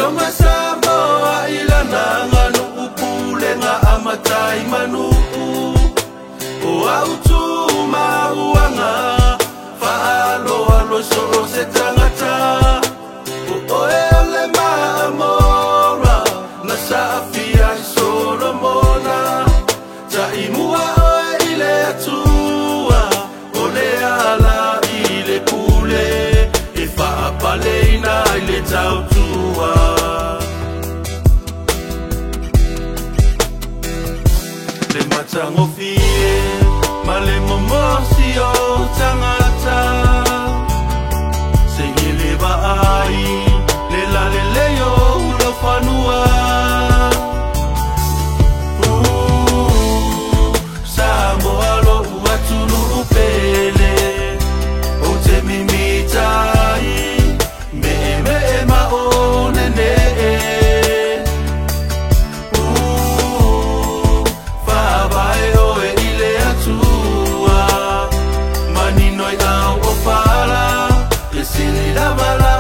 Ilonga Samoa ilananga no upule nga amatai manuku o autuma uanga faalo alo so se tangata o ele mamora na safia solomona ta imua o ile atua ole ala ile kule e fa paleina ile tautua le matango fie male momosio tangata sengile vai le la le yo lo fanua Samoa lo atunu upele o te mimitai me ma o nene Manino i au o fala, e sini la mala